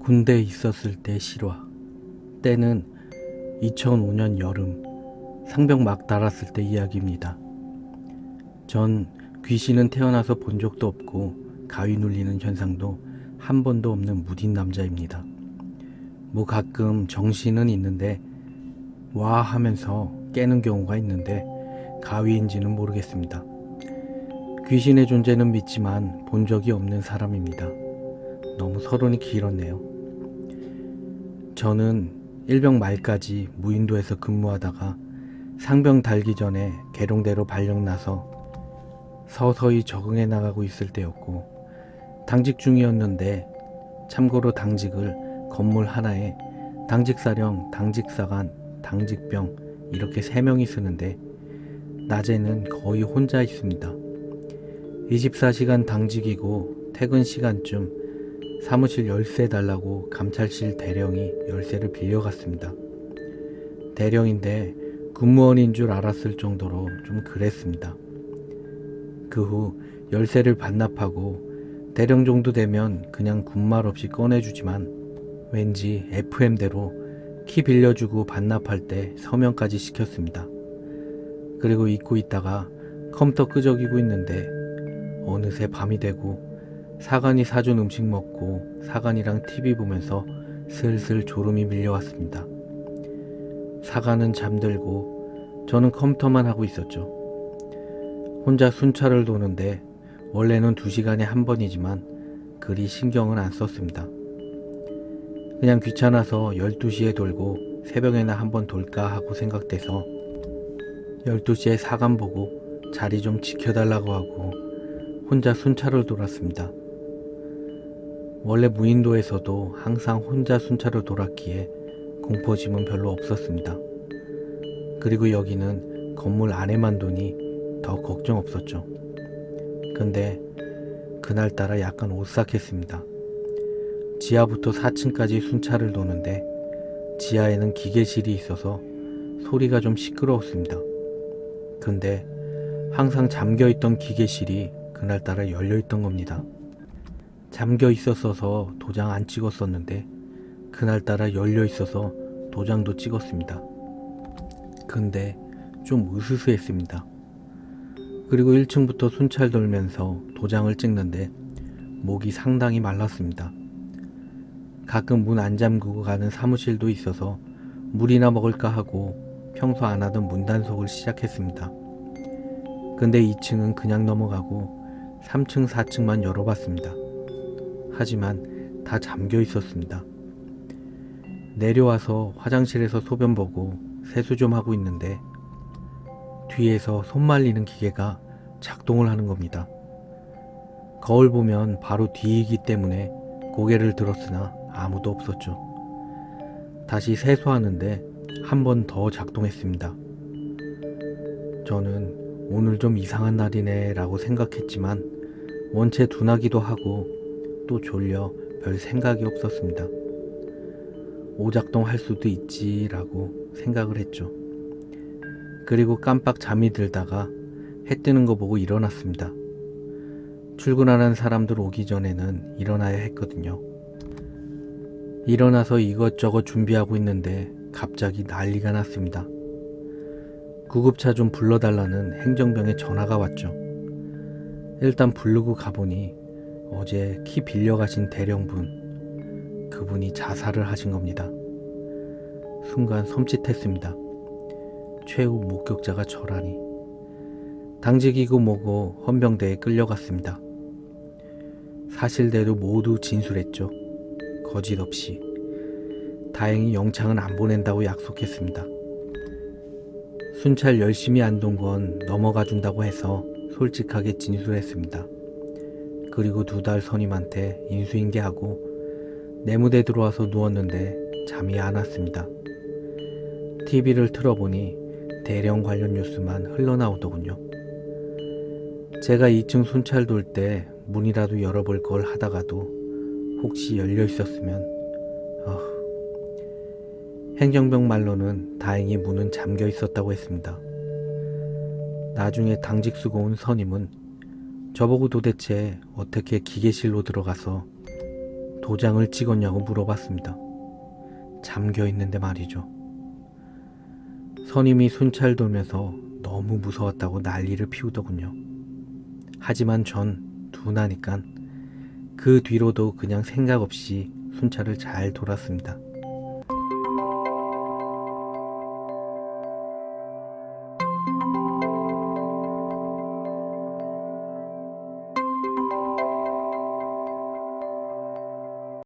군대에 있었을 때 실화. 때는 2005년 여름, 상병 막 달았을 때 이야기입니다. 전 귀신은 태어나서 본 적도 없고 가위 눌리는 현상도 한 번도 없는 무딘 남자입니다. 뭐 가끔 정신은 있는데 와 하면서 깨는 경우가 있는데 가위인지는 모르겠습니다. 귀신의 존재는 믿지만 본 적이 없는 사람입니다. 너무 서론이 길었네요. 저는 일병 말까지 무인도에서 근무하다가 상병 달기 전에 계룡대로 발령 나서 서서히 적응해 나가고 있을 때였고, 당직 중이었는데, 참고로 당직을 건물 하나에 당직사령, 당직사관, 당직병 이렇게 3명이 쓰는데 낮에는 거의 혼자 있습니다. 24시간 당직이고 퇴근 시간쯤 사무실 열쇠 달라고 감찰실 대령이 열쇠를 빌려갔습니다. 대령인데 군무원인 줄 알았을 정도로 좀 그랬습니다. 그 후 열쇠를 반납하고 대령 정도 되면 그냥 군말 없이 꺼내주지만 왠지 FM대로 키 빌려주고 반납할 때 서명까지 시켰습니다. 그리고 잊고 있다가 컴퓨터 끄적이고 있는데 어느새 밤이 되고 사관이 사준 음식 먹고 사관이랑 TV 보면서 슬슬 졸음이 밀려왔습니다. 사관은 잠들고 저는 컴퓨터만 하고 있었죠. 혼자 순찰을 도는데 원래는 2시간에 한 번이지만 그리 신경은 안 썼습니다. 그냥 귀찮아서 12시에 돌고 새벽에나 한번 돌까 하고 생각돼서 12시에 사관 보고 자리 좀 지켜달라고 하고 혼자 순찰을 돌았습니다. 원래 무인도에서도 항상 혼자 순찰을 돌았기에 공포심은 별로 없었습니다. 그리고 여기는 건물 안에만 두니 더 걱정 없었죠. 근데 그날따라 약간 오싹했습니다. 지하부터 4층까지 순찰을 도는데 지하에는 기계실이 있어서 소리가 좀 시끄러웠습니다. 근데 항상 잠겨있던 기계실이 그날따라 열려있던 겁니다. 잠겨 있었어서 도장 안 찍었었는데 그날따라 열려 있어서 도장도 찍었습니다. 근데 좀 으스스했습니다. 그리고 1층부터 순찰 돌면서 도장을 찍는데 목이 상당히 말랐습니다. 가끔 문 안 잠그고 가는 사무실도 있어서 물이나 먹을까 하고 평소 안 하던 문단속을 시작했습니다. 근데 2층은 그냥 넘어가고 3층, 4층만 열어봤습니다. 하지만 다 잠겨 있었습니다. 내려와서 화장실에서 소변 보고 세수 좀 하고 있는데 뒤에서 손 말리는 기계가 작동을 하는 겁니다. 거울 보면 바로 뒤이기 때문에 고개를 들었으나 아무도 없었죠. 다시 세수하는데 한 번 더 작동했습니다. 저는 오늘 좀 이상한 날이네 라고 생각했지만 원체 둔하기도 하고 또 졸려 별 생각이 없었습니다. 오작동 할 수도 있지 라고 생각을 했죠. 그리고 깜빡 잠이 들다가 해 뜨는 거 보고 일어났습니다. 출근하는 사람들 오기 전에는 일어나야 했거든요. 일어나서 이것저것 준비하고 있는데 갑자기 난리가 났습니다. 구급차 좀 불러달라는 행정병의 전화가 왔죠. 일단 부르고 가보니 어제 키 빌려가신 대령분, 그분이 자살을 하신 겁니다. 순간 섬찟했습니다. 최후 목격자가 저라니. 당직이고 뭐고 헌병대에 끌려갔습니다. 사실대로 모두 진술했죠. 거짓 없이. 다행히 영창은 안 보낸다고 약속했습니다. 순찰 열심히 안 돈 건 넘어가 준다고 해서 솔직하게 진술했습니다. 그리고 2달 선임한테 인수인계하고 내무대 들어와서 누웠는데 잠이 안 왔습니다. TV를 틀어보니 대령 관련 뉴스만 흘러나오더군요. 제가 2층 순찰 돌 때 문이라도 열어볼 걸 하다가도 혹시 열려 있었으면 행정병 말로는 다행히 문은 잠겨 있었다고 했습니다. 나중에 당직 쓰고 온 선임은 저보고 도대체 어떻게 기계실로 들어가서 도장을 찍었냐고 물어봤습니다. 잠겨 있는데 말이죠. 선임이 순찰 돌면서 너무 무서웠다고 난리를 피우더군요. 하지만 전 둔하니깐 그 뒤로도 그냥 생각 없이 순찰을 잘 돌았습니다.